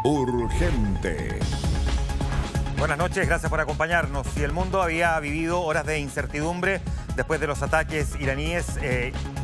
Urgente. Buenas noches, gracias por acompañarnos. Si el mundo había vivido horas de incertidumbre después de los ataques iraníes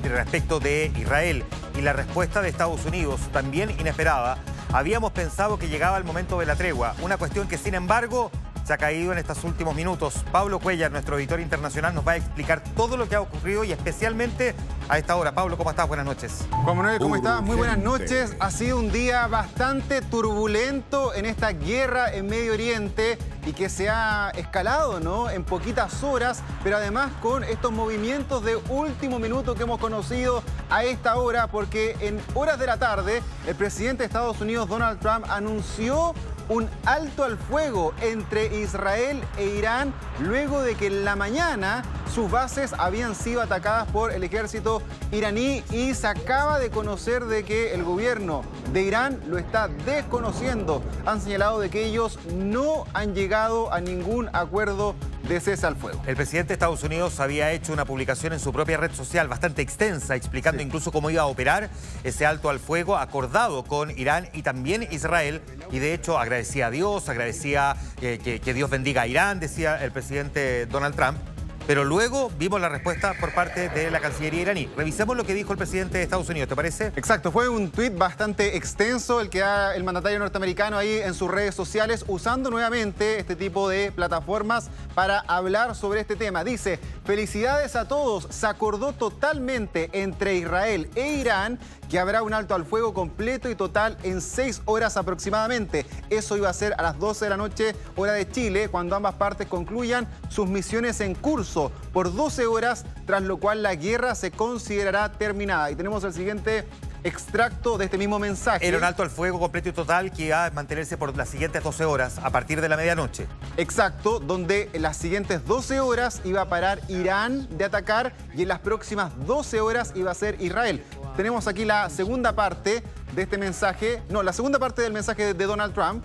respecto de Israel y la respuesta de Estados Unidos, también inesperada, habíamos pensado que llegaba el momento de la tregua, una cuestión que sin embargo se ha caído en estos últimos minutos. Pablo Cuellar, nuestro editor internacional, nos va a explicar todo lo que ha ocurrido y especialmente a esta hora. Pablo, ¿cómo estás? Buenas noches. Juan Manuel, ¿cómo estás? Muy buenas Urgente. noches. Ha sido un día bastante turbulento en esta guerra en Medio Oriente y que se ha escalado, ¿no?, en poquitas horas, pero además con estos movimientos de último minuto que hemos conocido a esta hora, porque en horas de la tarde el presidente de Estados Unidos, Donald Trump, anunció un alto al fuego entre Israel e Irán luego de que en la mañana sus bases habían sido atacadas por el ejército iraní y se acaba de conocer de que el gobierno de Irán lo está desconociendo. Han señalado de que ellos no han llegado a ningún acuerdo de cese al fuego. El presidente de Estados Unidos había hecho una publicación en su propia red social bastante extensa, explicando incluso cómo iba a operar ese alto al fuego acordado con Irán y también Israel. Y de hecho agradecía a Dios, agradecía que Dios bendiga a Irán, decía el presidente Donald Trump. Pero luego vimos la respuesta por parte de la Cancillería iraní. Revisemos lo que dijo el presidente de Estados Unidos, ¿te parece? Exacto, fue un tuit bastante extenso el que da el mandatario norteamericano ahí en sus redes sociales, usando nuevamente este tipo de plataformas para hablar sobre este tema. Dice: felicidades a todos, se acordó totalmente entre Israel e Irán que habrá un alto al fuego completo y total en 6 horas aproximadamente. Eso iba a ser a las 12 de la noche, hora de Chile, cuando ambas partes concluyan sus misiones en curso por 12 horas, tras lo cual la guerra se considerará terminada. Y tenemos el siguiente extracto de este mismo mensaje. Era un alto al fuego completo y total que iba a mantenerse por las siguientes 12 horas a partir de la medianoche. Exacto, donde en las siguientes 12 horas iba a parar Irán de atacar y en las próximas 12 horas iba a ser Israel. Tenemos aquí la segunda parte de este mensaje, la segunda parte del mensaje de Donald Trump,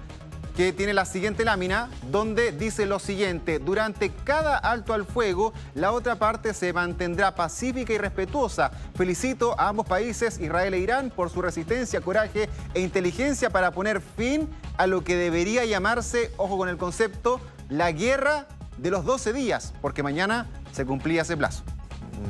que tiene la siguiente lámina, donde dice lo siguiente: durante cada alto al fuego, la otra parte se mantendrá pacífica y respetuosa. Felicito a ambos países, Israel e Irán, por su resistencia, coraje e inteligencia para poner fin a lo que debería llamarse, ojo con el concepto, la guerra de los 12 días, porque mañana se cumplía ese plazo.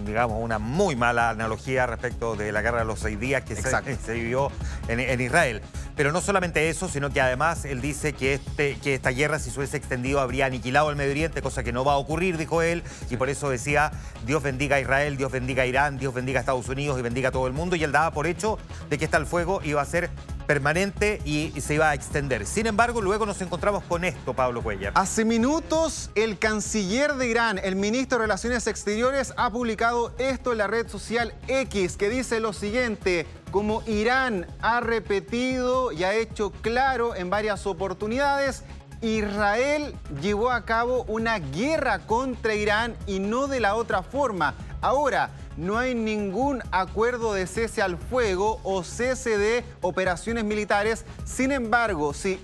Digamos, una muy mala analogía respecto de la guerra de los 6 días que se vivió en Israel. Pero no solamente eso, sino que además él dice que esta guerra, si se hubiese extendido, habría aniquilado el Medio Oriente, cosa que no va a ocurrir, dijo él, y por eso decía: Dios bendiga a Israel, Dios bendiga a Irán, Dios bendiga a Estados Unidos y bendiga a todo el mundo, y él daba por hecho de que este al fuego iba a ser permanente y se iba a extender. Sin embargo, luego nos encontramos con esto, Pablo Cuellar. Hace minutos, el canciller de Irán, el ministro de Relaciones Exteriores, ha publicado esto en la red social X, que dice lo siguiente: como Irán ha repetido y ha hecho claro en varias oportunidades, Israel llevó a cabo una guerra contra Irán y no de la otra forma. Ahora, no hay ningún acuerdo de cese al fuego o cese de operaciones militares. Sin embargo, si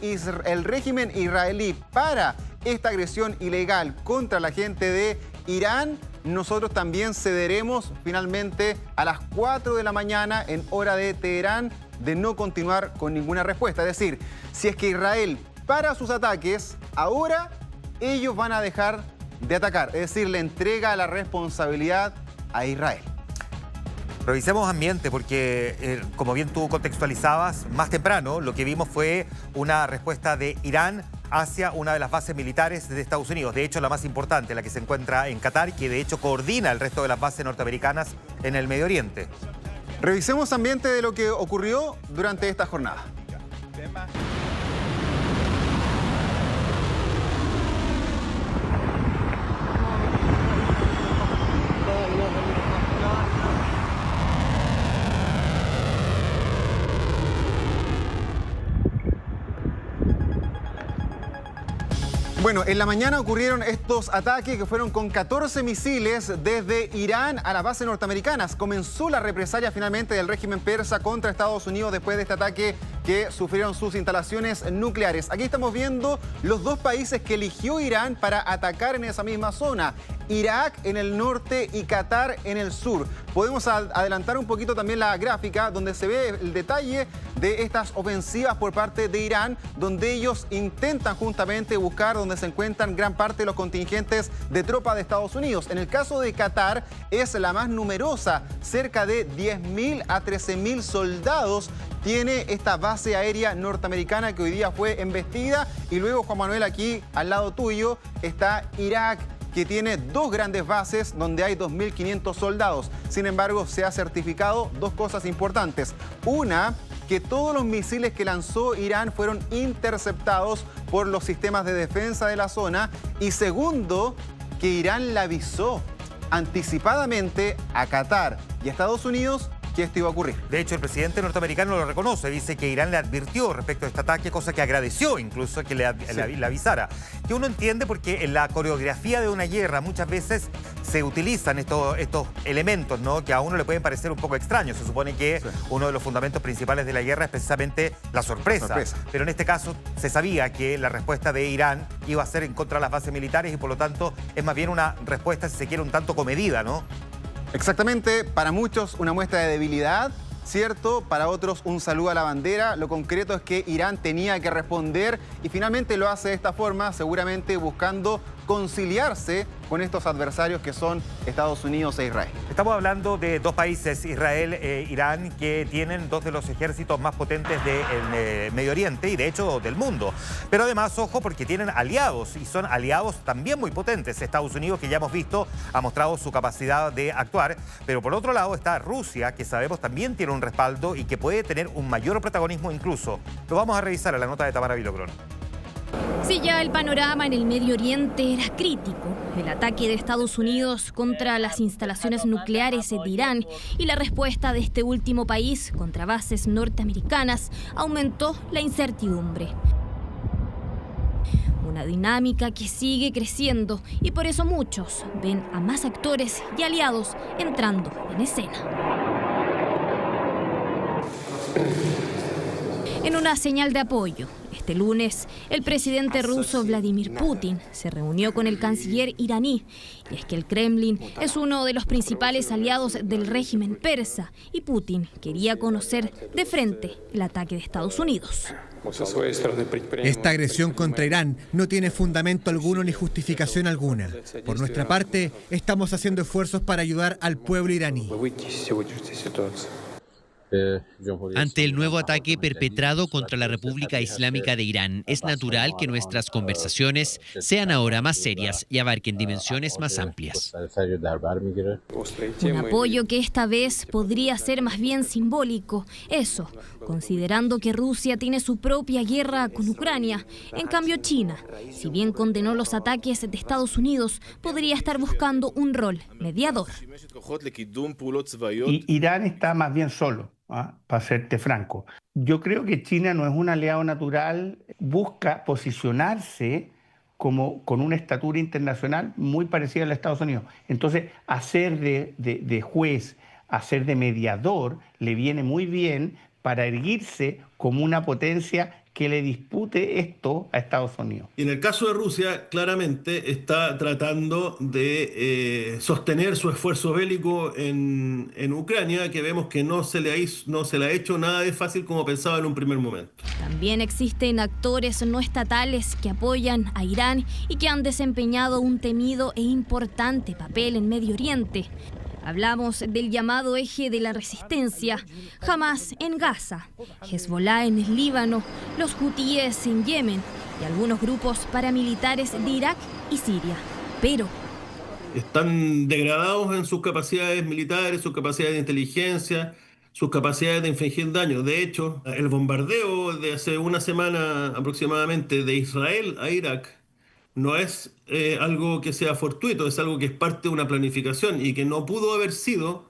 el régimen israelí para esta agresión ilegal contra la gente de Irán, nosotros también cederemos finalmente a las 4 de la mañana en hora de Teherán de no continuar con ninguna respuesta. Es decir, si es que Israel para sus ataques, ahora ellos van a dejar de atacar. Es decir, le entrega la responsabilidad a Israel. Revisemos ambiente porque, como bien tú contextualizabas, más temprano lo que vimos fue una respuesta de Irán hacia una de las bases militares de Estados Unidos. De hecho, la más importante, la que se encuentra en Qatar, que de hecho coordina el resto de las bases norteamericanas en el Medio Oriente. Revisemos ambiente de lo que ocurrió durante esta jornada. Bueno, en la mañana ocurrieron estos ataques que fueron con 14 misiles desde Irán a las bases norteamericanas. Comenzó la represalia finalmente del régimen persa contra Estados Unidos después de este ataque que sufrieron sus instalaciones nucleares. Aquí estamos viendo los dos países que eligió Irán para atacar en esa misma zona. Irak en el norte y Qatar en el sur. Podemos adelantar un poquito también la gráfica donde se ve el detalle de estas ofensivas por parte de Irán, donde ellos intentan justamente buscar donde se encuentran gran parte de los contingentes de tropas de Estados Unidos. En el caso de Qatar es la más numerosa, cerca de 10.000 a 13.000 soldados tiene esta base aérea norteamericana que hoy día fue embestida. Y luego, Juan Manuel, aquí al lado tuyo está Irak, que tiene dos grandes bases donde hay 2.500 soldados. Sin embargo, se ha certificado dos cosas importantes. Una, que todos los misiles que lanzó Irán fueron interceptados por los sistemas de defensa de la zona. Y segundo, que Irán le avisó anticipadamente a Qatar y a Estados Unidos que esto iba a ocurrir. De hecho, el presidente norteamericano lo reconoce, dice que Irán le advirtió respecto a este ataque, cosa que agradeció incluso que le avisara. Que uno entiende porque en la coreografía de una guerra muchas veces se utilizan estos elementos, ¿no? Que a uno le pueden parecer un poco extraños. Se supone que uno de los fundamentos principales de la guerra es precisamente la sorpresa. Pero en este caso se sabía que la respuesta de Irán iba a ser en contra de las bases militares y por lo tanto es más bien una respuesta, si se quiere, un tanto comedida, ¿no? Exactamente, para muchos una muestra de debilidad, ¿cierto? Para otros un saludo a la bandera. Lo concreto es que Irán tenía que responder y finalmente lo hace de esta forma, seguramente buscando conciliarse con estos adversarios que son Estados Unidos e Israel. Estamos hablando de dos países, Israel e Irán, que tienen dos de los ejércitos más potentes del Medio Oriente y de hecho del mundo. Pero además, ojo, porque tienen aliados y son aliados también muy potentes. Estados Unidos, que ya hemos visto, ha mostrado su capacidad de actuar. Pero por otro lado está Rusia, que sabemos también tiene un respaldo y que puede tener un mayor protagonismo incluso. Lo vamos a revisar en la nota de Tamara Vilogrón. Si ya el panorama en el Medio Oriente era crítico, el ataque de Estados Unidos contra las instalaciones nucleares de Irán y la respuesta de este último país contra bases norteamericanas aumentó la incertidumbre. Una dinámica que sigue creciendo y por eso muchos ven a más actores y aliados entrando en escena. En una señal de apoyo, este lunes, el presidente ruso Vladimir Putin se reunió con el canciller iraní. Y es que el Kremlin es uno de los principales aliados del régimen persa y Putin quería conocer de frente el ataque de Estados Unidos. Esta agresión contra Irán no tiene fundamento alguno ni justificación alguna. Por nuestra parte, estamos haciendo esfuerzos para ayudar al pueblo iraní. Ante el nuevo ataque perpetrado contra la República Islámica de Irán, es natural que nuestras conversaciones sean ahora más serias y abarquen dimensiones más amplias. Un apoyo que esta vez podría ser más bien simbólico. Eso, considerando que Rusia tiene su propia guerra con Ucrania. En cambio, China, si bien condenó los ataques de Estados Unidos, podría estar buscando un rol mediador. Y Irán está más bien solo. Para serte franco, yo creo que China no es un aliado natural, busca posicionarse como con una estatura internacional muy parecida a la de Estados Unidos. Entonces, hacer de juez, hacer de mediador, le viene muy bien para erguirse como una potencia que le dispute esto a Estados Unidos. Y en el caso de Rusia, claramente está tratando de sostener su esfuerzo bélico en Ucrania, que vemos que no se le ha hecho nada de fácil como pensaba en un primer momento. También existen actores no estatales que apoyan a Irán y que han desempeñado un temido e importante papel en Medio Oriente. Hablamos del llamado eje de la resistencia, Hamás en Gaza, Hezbollah en el Líbano, los hutíes en Yemen y algunos grupos paramilitares de Irak y Siria. Pero están degradados en sus capacidades militares, sus capacidades de inteligencia, sus capacidades de infligir daño. De hecho, el bombardeo de hace una semana aproximadamente de Israel a Irak no es algo que sea fortuito, es algo que es parte de una planificación y que no pudo haber sido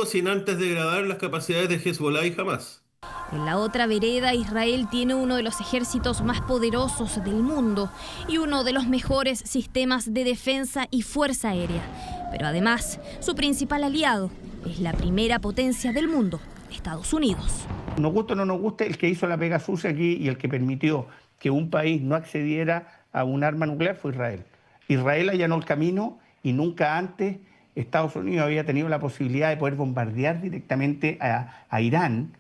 sin antes degradar las capacidades de Hezbollah y Hamás. En la otra vereda, Israel tiene uno de los ejércitos más poderosos del mundo y uno de los mejores sistemas de defensa y fuerza aérea. Pero además, su principal aliado es la primera potencia del mundo, Estados Unidos. Nos gusta o no nos gusta, el que hizo la pega sucia aquí y el que permitió que un país no accediera a un arma nuclear fue Israel. Israel allanó el camino y nunca antes Estados Unidos había tenido la posibilidad de poder bombardear directamente a Irán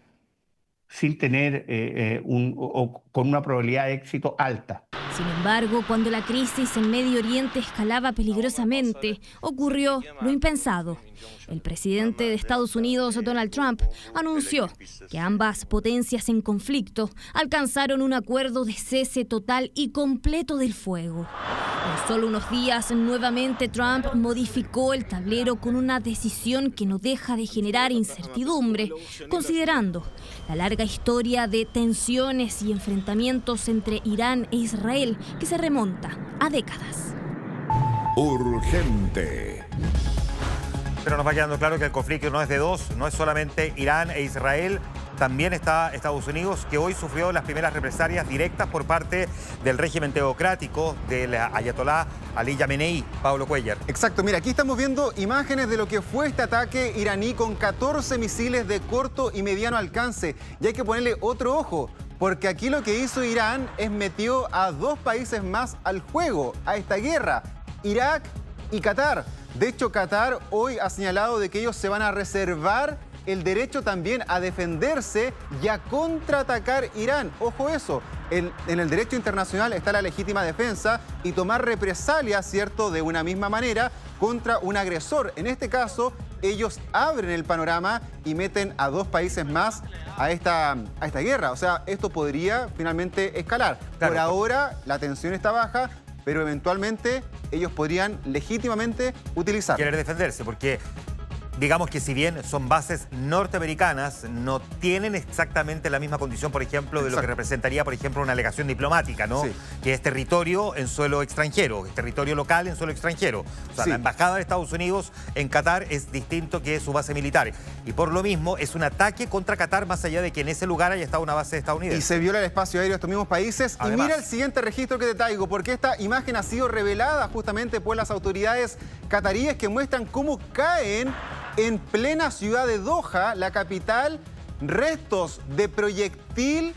sin tener con una probabilidad de éxito alta. Sin embargo, cuando la crisis en Medio Oriente escalaba peligrosamente, ocurrió lo impensado. El presidente de Estados Unidos, Donald Trump, anunció que ambas potencias en conflicto alcanzaron un acuerdo de cese total y completo del fuego. En solo unos días, nuevamente Trump modificó el tablero con una decisión que no deja de generar incertidumbre, considerando la larga historia de tensiones y enfrentamientos entre Irán e Israel que se remonta a décadas. Urgente. Pero nos va quedando claro que el conflicto no es de dos, no es solamente Irán e Israel, también está Estados Unidos, que hoy sufrió las primeras represalias directas por parte del régimen teocrático del ayatolá Ali Khamenei. Pablo Cuellar. Exacto, mira, aquí estamos viendo imágenes de lo que fue este ataque iraní con 14 misiles de corto y mediano alcance. Y hay que ponerle otro ojo, porque aquí lo que hizo Irán es metió a dos países más al juego, a esta guerra, Irak y Qatar. De hecho, Qatar hoy ha señalado de que ellos se van a reservar el derecho también a defenderse y a contraatacar Irán. Ojo eso, en el derecho internacional está la legítima defensa y tomar represalias, ¿cierto?, de una misma manera contra un agresor. En este caso, ellos abren el panorama y meten a dos países más a esta guerra. O sea, esto podría finalmente escalar. Claro. Por ahora, la tensión está baja, pero eventualmente ellos podrían legítimamente utilizar. Querer defenderse, porque digamos que si bien son bases norteamericanas, no tienen exactamente la misma condición, por ejemplo, de lo que representaría, por ejemplo, una alegación diplomática, ¿no? Sí. Que es territorio en suelo extranjero, es territorio local en suelo extranjero. O sea, sí, la embajada de Estados Unidos en Qatar es distinto que su base militar. Y por lo mismo, es un ataque contra Qatar, más allá de que en ese lugar haya estado una base estadounidense. Y se viola el espacio aéreo de estos mismos países. Además, y mira el siguiente registro que te traigo, porque esta imagen ha sido revelada justamente por las autoridades cataríes que muestran cómo caen en plena ciudad de Doha, la capital, restos de proyectil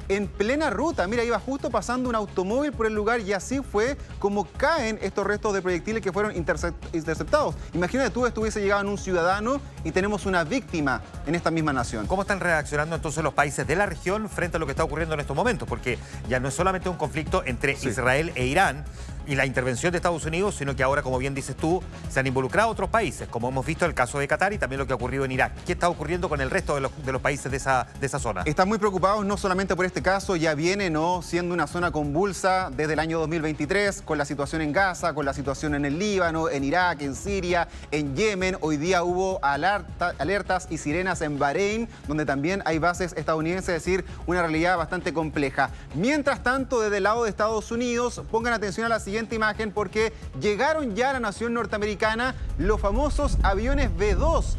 en plena ruta. Mira, iba justo pasando un automóvil por el lugar y así fue como caen estos restos de proyectiles que fueron interceptados. Imagínate tú estuviese llegado un ciudadano y tenemos una víctima en esta misma nación. ¿Cómo están reaccionando entonces los países de la región frente a lo que está ocurriendo en estos momentos? Porque ya no es solamente un conflicto entre Israel e Irán y la intervención de Estados Unidos, sino que ahora, como bien dices tú, se han involucrado otros países, como hemos visto el caso de Qatar y también lo que ha ocurrido en Irak. ¿Qué está ocurriendo con el resto de los países de esa zona? Están muy preocupados no solamente por este caso, ya viene siendo una zona convulsa desde el año 2023, con la situación en Gaza, con la situación en el Líbano, en Irak, en Siria, en Yemen. Hoy día hubo alertas y sirenas en Bahrein, donde también hay bases estadounidenses, es decir, una realidad bastante compleja. Mientras tanto, desde el lado de Estados Unidos, pongan atención a la siguiente imagen, porque llegaron ya a la nación norteamericana los famosos aviones B-2.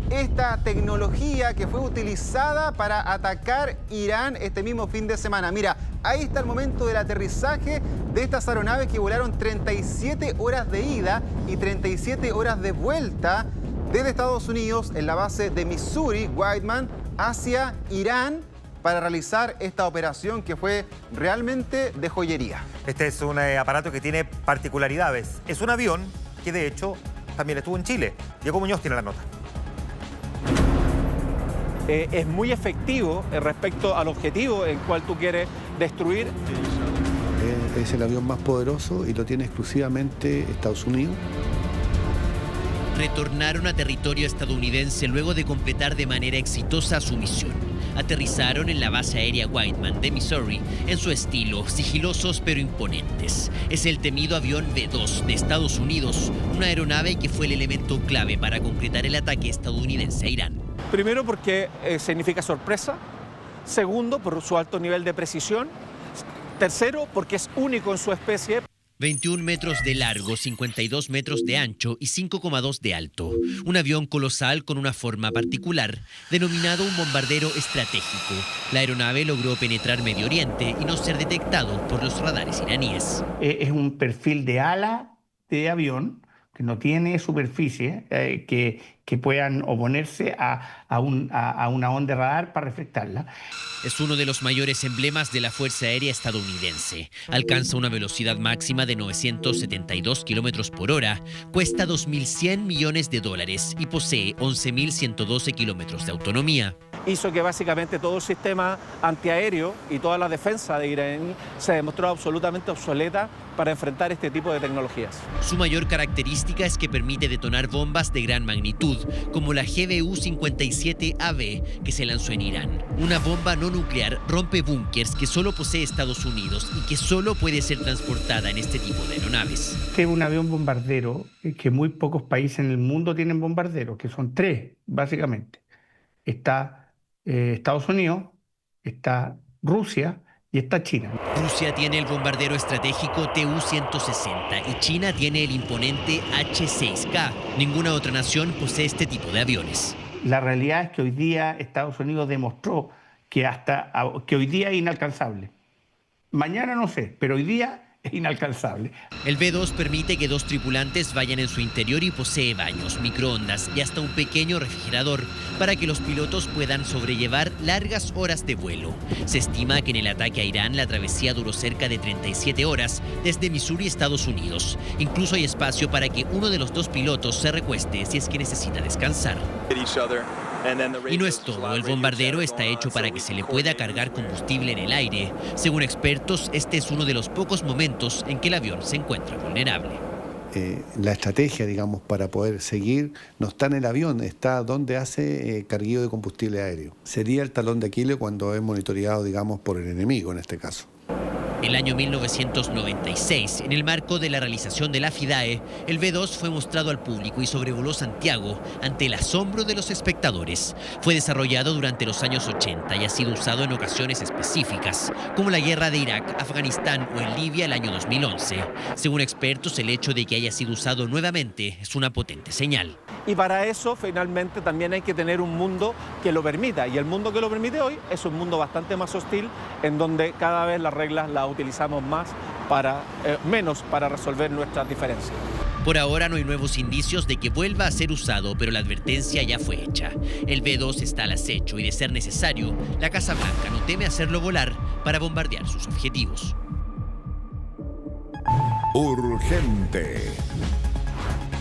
Esta tecnología que fue utilizada para atacar Irán este mismo fin de semana. Mira, ahí está el momento del aterrizaje de estas aeronaves que volaron 37 horas de ida y 37 horas de vuelta desde Estados Unidos en la base de Missouri, Whiteman, hacia Irán, para realizar esta operación que fue realmente de joyería. Este es un aparato que tiene particularidades. Es un avión que de hecho también estuvo en Chile. Diego Muñoz tiene la nota. Es muy efectivo respecto al objetivo en cual tú quieres destruir. Es el avión más poderoso y lo tiene exclusivamente Estados Unidos. Retornaron a territorio estadounidense luego de completar de manera exitosa su misión. Aterrizaron en la base aérea Whiteman de Missouri en su estilo, sigilosos pero imponentes. Es el temido avión B-2 de Estados Unidos, una aeronave que fue el elemento clave para concretar el ataque estadounidense a Irán. Primero porque significa sorpresa, segundo por su alto nivel de precisión, tercero porque es único en su especie. 21 metros de largo, 52 metros de ancho y 5,2 de alto. Un avión colosal con una forma particular, denominado un bombardero estratégico. La aeronave logró penetrar Medio Oriente y no ser detectado por los radares iraníes. Es un perfil de ala de avión que no tiene superficie que puedan oponerse a una onda de radar para reflectarla. Es uno de los mayores emblemas de la Fuerza Aérea estadounidense. Alcanza una velocidad máxima de 972 kilómetros por hora, cuesta $2.100 millones y posee 11.112 kilómetros de autonomía. Hizo que básicamente todo el sistema antiaéreo y toda la defensa de Irán se demostró absolutamente obsoleta para enfrentar este tipo de tecnologías. Su mayor característica es que permite detonar bombas de gran magnitud, como la GBU-57AB que se lanzó en Irán. Una bomba no nuclear rompe búnkers que solo posee Estados Unidos y que solo puede ser transportada en este tipo de aeronaves. Este es un avión bombardero que muy pocos países en el mundo tienen bombarderos, que son 3, básicamente. Está Estados Unidos, está Rusia y está China. Rusia tiene el bombardero estratégico Tu-160 y China tiene el imponente H-6K. Ninguna otra nación posee este tipo de aviones. La realidad es que hoy día Estados Unidos demostró que hoy día es inalcanzable. Mañana no sé, pero hoy día es inalcanzable. El B-2 permite que 2 tripulantes vayan en su interior y posee baños, microondas y hasta un pequeño refrigerador para que los pilotos puedan sobrellevar largas horas de vuelo. Se estima que en el ataque a Irán la travesía duró cerca de 37 horas desde Missouri, Estados Unidos. Incluso hay espacio para que uno de los 2 pilotos se recueste si es que necesita descansar. Y no es todo, el bombardero está hecho para que se le pueda cargar combustible en el aire. Según expertos, este es uno de los pocos momentos en que el avión se encuentra vulnerable. La estrategia, digamos, para poder seguir no está en el avión, está donde hace cargueo de combustible aéreo. Sería el talón de Aquiles cuando es monitoreado, digamos, por el enemigo en este caso. El año 1996, en el marco de la realización de la FIDAE, el B-2 fue mostrado al público y sobrevoló Santiago ante el asombro de los espectadores. Fue desarrollado durante los años 80 y ha sido usado en ocasiones específicas, como la guerra de Irak, Afganistán o en Libia el año 2011. Según expertos, el hecho de que haya sido usado nuevamente es una potente señal. Y para eso, finalmente, también hay que tener un mundo que lo permita. Y el mundo que lo permite hoy es un mundo bastante más hostil, en donde cada vez las reglas las utilizamos menos para resolver nuestras diferencias. Por ahora no hay nuevos indicios de que vuelva a ser usado, pero la advertencia ya fue hecha. El B-2 está al acecho y, de ser necesario, la Casa Blanca no teme hacerlo volar para bombardear sus objetivos. Urgente.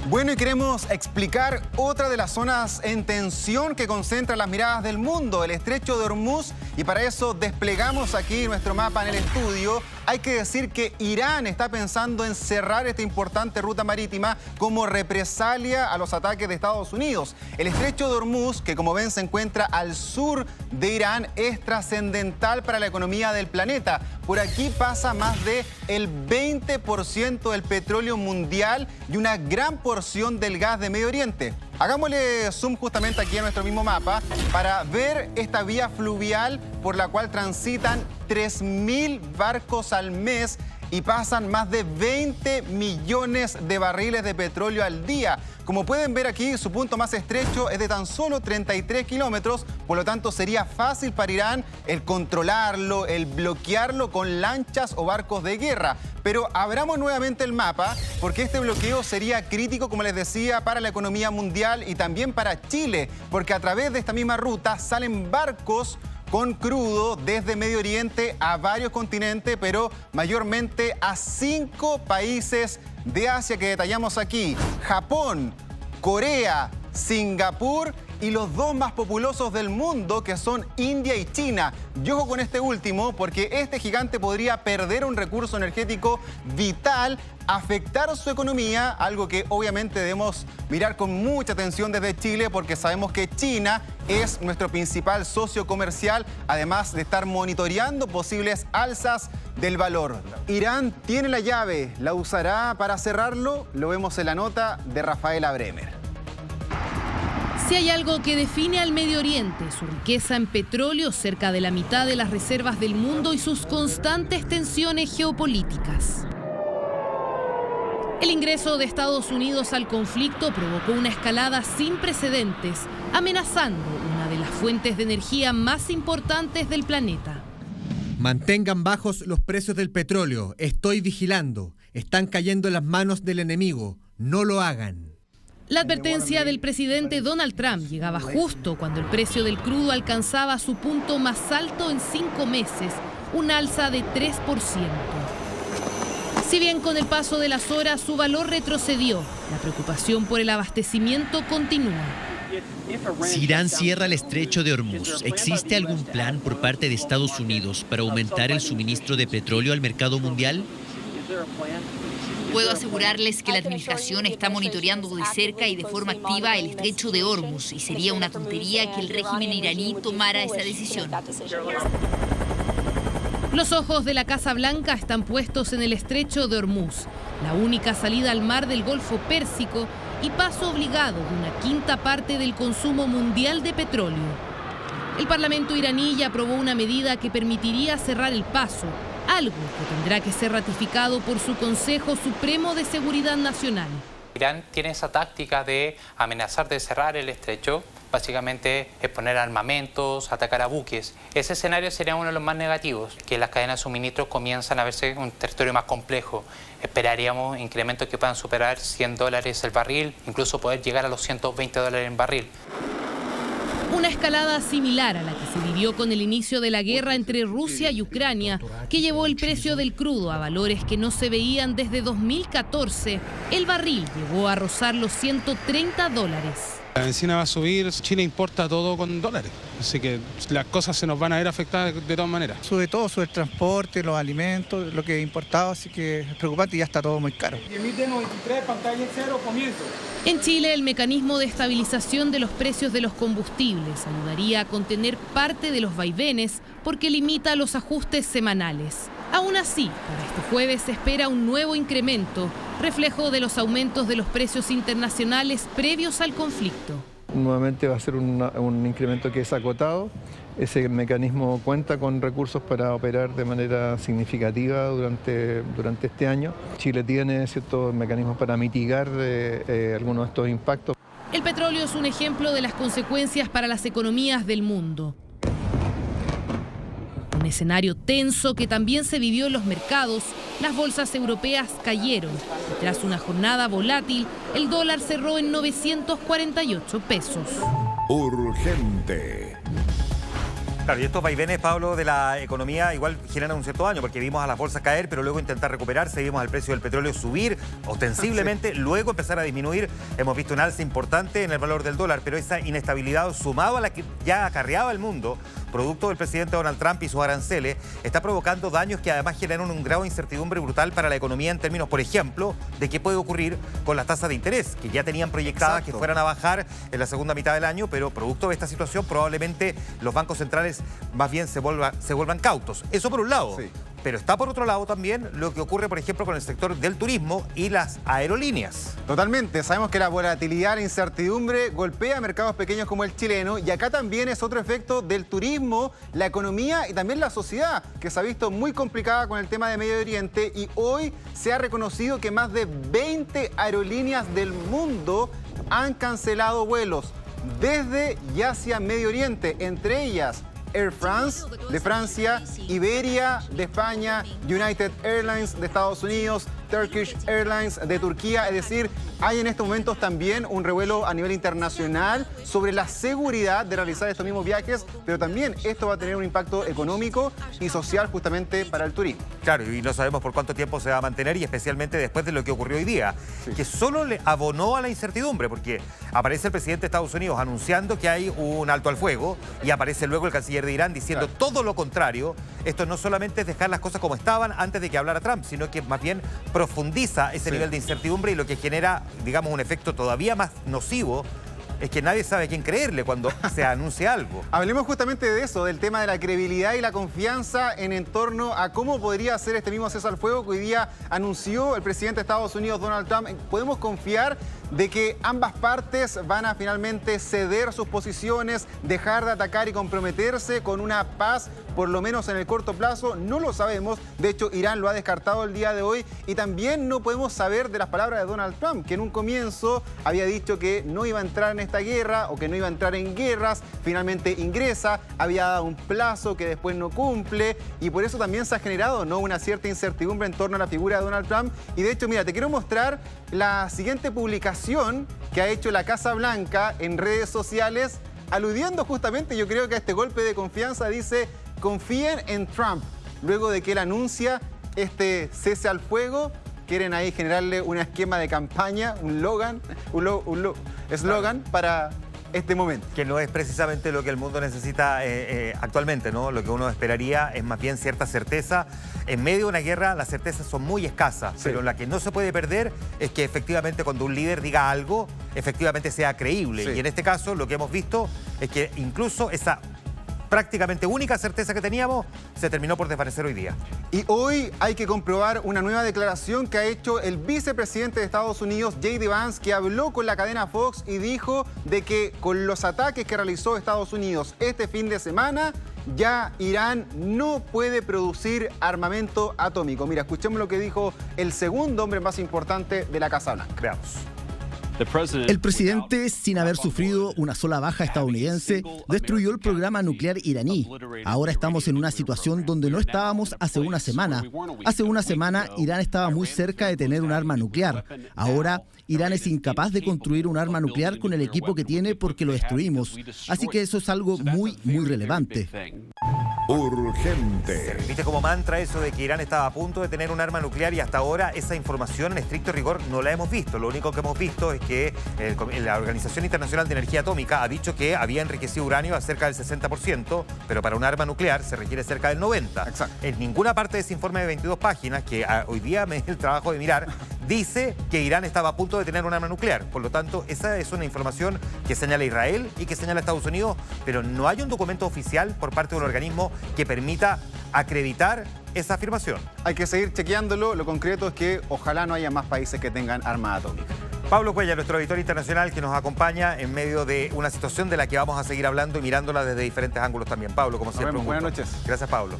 Bueno, y queremos explicar otra de las zonas en tensión que concentra las miradas del mundo, el estrecho de Hormuz, y para eso desplegamos aquí nuestro mapa en el estudio. Hay que decir que Irán está pensando en cerrar esta importante ruta marítima como represalia a los ataques de Estados Unidos. El estrecho de Hormuz, que como ven se encuentra al sur de Irán, es trascendental para la economía del planeta. Por aquí pasa más del 20% del petróleo mundial y una gran porción del gas de Medio Oriente. Hagámosle zoom justamente aquí a nuestro mismo mapa para ver esta vía fluvial por la cual transitan 3.000 barcos al mes y pasan más de 20 millones de barriles de petróleo al día. Como pueden ver aquí, su punto más estrecho es de tan solo 33 kilómetros, por lo tanto sería fácil para Irán el controlarlo, el bloquearlo con lanchas o barcos de guerra. Pero abramos nuevamente el mapa, porque este bloqueo sería crítico, como les decía, para la economía mundial y también para Chile, porque a través de esta misma ruta salen barcos con crudo desde Medio Oriente a varios continentes, pero mayormente a 5 países de Asia que detallamos aquí: Japón, Corea, Singapur y los 2 más populosos del mundo, que son India y China. Y ojo con este último, porque este gigante podría perder un recurso energético vital, afectar su economía, algo que obviamente debemos mirar con mucha atención desde Chile, porque sabemos que China es nuestro principal socio comercial, además de estar monitoreando posibles alzas del valor. Irán tiene la llave, ¿la usará para cerrarlo? Lo vemos en la nota de Rafaela Bremer. Si hay algo que define al Medio Oriente, su riqueza en petróleo, cerca de la mitad de las reservas del mundo, y sus constantes tensiones geopolíticas. El ingreso de Estados Unidos al conflicto provocó una escalada sin precedentes, amenazando una de las fuentes de energía más importantes del planeta. Mantengan bajos los precios del petróleo. Estoy vigilando. Están cayendo en las manos del enemigo. no lo hagan. La advertencia del presidente Donald Trump llegaba justo cuando el precio del crudo alcanzaba su punto más alto en 5 meses, un alza de 3%. Si bien con el paso de las horas su valor retrocedió, la preocupación por el abastecimiento continúa. Si Irán cierra el estrecho de Hormuz, ¿existe algún plan por parte de Estados Unidos para aumentar el suministro de petróleo al mercado mundial? Puedo asegurarles que la administración está monitoreando de cerca y de forma activa el estrecho de Hormuz y sería una tontería que el régimen iraní tomara esa decisión. Los ojos de la Casa Blanca están puestos en el estrecho de Hormuz, la única salida al mar del Golfo Pérsico y paso obligado de una quinta parte del consumo mundial de petróleo. El Parlamento iraní ya aprobó una medida que permitiría cerrar el paso, algo que tendrá que ser ratificado por su Consejo Supremo de Seguridad Nacional. Irán tiene esa táctica de amenazar de cerrar el estrecho, básicamente exponer armamentos, atacar a buques. Ese escenario sería uno de los más negativos, que las cadenas de suministros comienzan a verse un territorio más complejo. Esperaríamos incrementos que puedan superar $100 el barril, incluso poder llegar a los $120 en barril. Una escalada similar a la que se vivió con el inicio de la guerra entre Rusia y Ucrania, que llevó el precio del crudo a valores que no se veían desde 2014. El barril llegó a rozar los $130. La bencina va a subir, Chile importa todo con dólares, así que las cosas se nos van a ver afectadas de todas maneras. Sube todo, sube el transporte, los alimentos, lo que he importado, así que es preocupante y ya está todo muy caro. En Chile, el mecanismo de estabilización de los precios de los combustibles ayudaría a contener parte de los vaivenes porque limita los ajustes semanales. Aún así, para este jueves se espera un nuevo incremento, reflejo de los aumentos de los precios internacionales previos al conflicto. Nuevamente va a ser un incremento que es acotado. Ese mecanismo cuenta con recursos para operar de manera significativa durante este año. Chile tiene ciertos mecanismos para mitigar algunos de estos impactos. El petróleo es un ejemplo de las consecuencias para las economías del mundo. Un escenario tenso que también se vivió en los mercados. Las bolsas europeas cayeron y tras una jornada volátil, el dólar cerró en 948 pesos. Urgente. Claro, y estos vaivenes, Pablo, de la economía igual generan un cierto daño, porque vimos a las bolsas caer, pero luego intentar recuperarse, vimos al precio del petróleo subir ostensiblemente, sí, luego empezar a disminuir. Hemos visto un alza importante en el valor del dólar, pero esa inestabilidad, sumado a la que ya acarreaba el mundo, producto del presidente Donald Trump y sus aranceles, está provocando daños que además generan un grado de incertidumbre brutal para la economía en términos, por ejemplo, de qué puede ocurrir con las tasas de interés, que ya tenían proyectadas que fueran a bajar en la segunda mitad del año, pero producto de esta situación probablemente los bancos centrales más bien se vuelvan cautos. Eso por un lado. Sí. Pero está por otro lado también lo que ocurre, por ejemplo, con el sector del turismo y las aerolíneas. Totalmente. Sabemos que la volatilidad e incertidumbre golpea a mercados pequeños como el chileno, y acá también es otro efecto del turismo, la economía y también la sociedad, que se ha visto muy complicada con el tema de Medio Oriente, y hoy se ha reconocido que más de 20 aerolíneas del mundo han cancelado vuelos desde y hacia Medio Oriente, entre ellas Air France de Francia, Iberia de España, United Airlines de Estados Unidos, Turkish Airlines de Turquía. Es decir, hay en estos momentos también un revuelo a nivel internacional sobre la seguridad de realizar estos mismos viajes, pero también esto va a tener un impacto económico y social justamente para el turismo. Claro, y no sabemos por cuánto tiempo se va a mantener, y especialmente después de lo que ocurrió hoy día, sí, que solo le abonó a la incertidumbre, porque aparece el presidente de Estados Unidos anunciando que hay un alto al fuego, y aparece luego el canciller de Irán diciendo todo lo contrario. Esto no solamente es dejar las cosas como estaban antes de que hablara Trump, sino que más bien profundiza ese nivel de incertidumbre, y lo que genera, digamos, un efecto todavía más nocivo es que nadie sabe a quién creerle cuando se anuncia algo. Hablemos justamente de eso, del tema de la credibilidad y la confianza en torno a cómo podría ser este mismo cese al fuego que hoy día anunció el presidente de Estados Unidos, Donald Trump. ¿Podemos confiar de que ambas partes van a finalmente ceder sus posiciones, dejar de atacar y comprometerse con una paz por lo menos en el corto plazo, no lo sabemos. De hecho, Irán lo ha descartado el día de hoy y también no podemos saber de las palabras de Donald Trump, que en un comienzo había dicho que no iba a entrar en esta guerra o que no iba a entrar en guerras. Finalmente ingresa, había dado un plazo que después no cumple y por eso también se ha generado, ¿no?, una cierta incertidumbre en torno a la figura de Donald Trump. Y de hecho, mira, te quiero mostrar la siguiente publicación que ha hecho la Casa Blanca en redes sociales, aludiendo justamente, yo creo que a este golpe de confianza. Dice: confíen en Trump. Luego de que él anuncia este cese al fuego, quieren ahí generarle un esquema de campaña, un eslogan para este momento. Que no es precisamente lo que el mundo necesita actualmente, ¿no? Lo que uno esperaría es más bien cierta certeza. En medio de una guerra las certezas son muy escasas, pero la que no se puede perder es que efectivamente cuando un líder diga algo, efectivamente sea creíble. Y en este caso lo que hemos visto es que incluso esa prácticamente única certeza que teníamos se terminó por desvanecer hoy día. Y hoy hay que comprobar una nueva declaración que ha hecho el vicepresidente de Estados Unidos, J.D. Vance, que habló con la cadena Fox y dijo de que con los ataques que realizó Estados Unidos este fin de semana, ya Irán no puede producir armamento atómico. Mira, escuchemos lo que dijo el segundo hombre más importante de la Casa Blanca. Veamos. El presidente, sin haber sufrido una sola baja estadounidense, destruyó el programa nuclear iraní. Ahora estamos en una situación donde no estábamos hace una semana. Hace una semana Irán estaba muy cerca de tener un arma nuclear. Ahora Irán es incapaz de construir un arma nuclear con el equipo que tiene porque lo destruimos. Así que eso es algo muy relevante. Urgente. Se repite como mantra eso de que Irán estaba a punto de tener un arma nuclear y hasta ahora esa información en estricto rigor no la hemos visto. Lo único que hemos visto es que la Organización Internacional de Energía Atómica ha dicho que había enriquecido uranio a cerca del 60%, pero para un arma nuclear se requiere cerca del 90%. Exacto. En ninguna parte de ese informe de 22 páginas, que hoy día me di el trabajo de mirar, dice que Irán estaba a punto de tener un arma nuclear. Por lo tanto, esa es una información que señala Israel y que señala Estados Unidos, pero no hay un documento oficial por parte de un organismo que permita acreditar esa afirmación. Hay que seguir chequeándolo. Lo concreto es que ojalá no haya más países que tengan armas atómicas. Pablo Cuellar, nuestro editor internacional, que nos acompaña en medio de una situación de la que vamos a seguir hablando y mirándola desde diferentes ángulos también. Pablo, como siempre, un gusto. Buenas noches. Gracias, Pablo.